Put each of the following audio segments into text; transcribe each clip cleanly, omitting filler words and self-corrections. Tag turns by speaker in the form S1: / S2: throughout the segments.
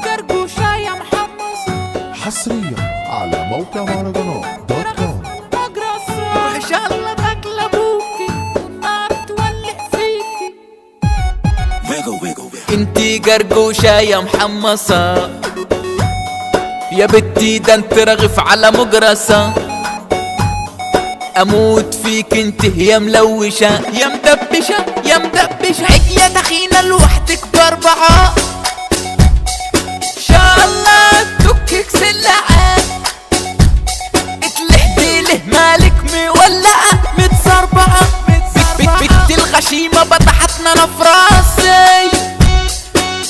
S1: كركوشة يا محمصة
S2: حصريا على موقع مهرجانات دوت كوم.
S1: مجرسة إن شاء الله تاكل أبوكي والنار تولع فيكي.
S3: انتي جرجوشة يا محمصة يا بنتي، ده انت رغف على مجرسة. اموت فيك انت يا ملوشة يا مدبشة يا مدبشة. عجلة تخينة لوحدك باربعة، شاء الله تكك سلعة. اتلحدي له مالك مولعة متصربعة. بنت الغشيمة بطحتنا نفراسي،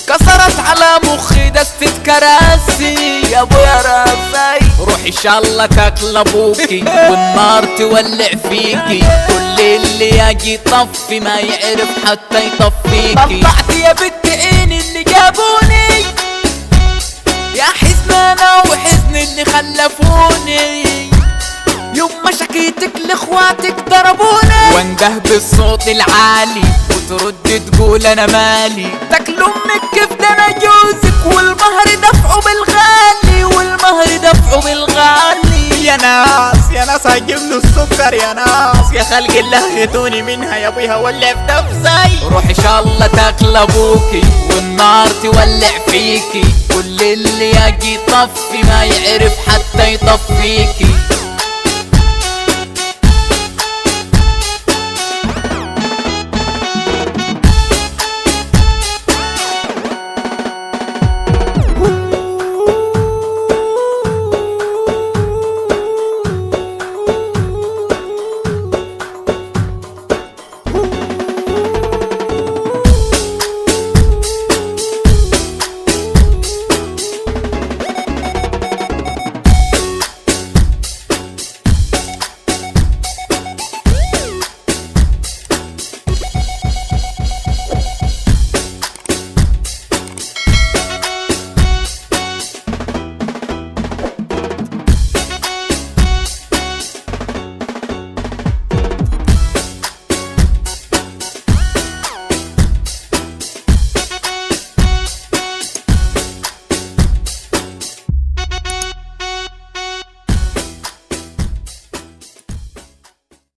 S3: كسرت على مخي دستة كراسي. يا ابويا راسي روحي ان شاء الله تاكل ابوكي والنار تولع فيكي. كل اللي يجي يطفي ما يعرف حتى يطفيكي. طلعت يا بنت عيني اللي جابوني، يا حزن انا وحزن اللي خلفوني. يوم ما شكيتك لاخواتك ضربوني، وانده بالصوت العالي وترد تقول انا مالي. تاكل امك كيف ده انا جوزك، والمهر دفعه بالغالي والمهر دفعه بالغالي.
S4: يا ناس هجيب له السكر يا ناس، يا خلق الله يهدوني منها يا ابويا ولع في نفسي.
S3: روح ان شاء الله تاكل ابوكي والنار تولع فيكي. كل اللي يجي يطفي ما يعرف حتى يطفيكي.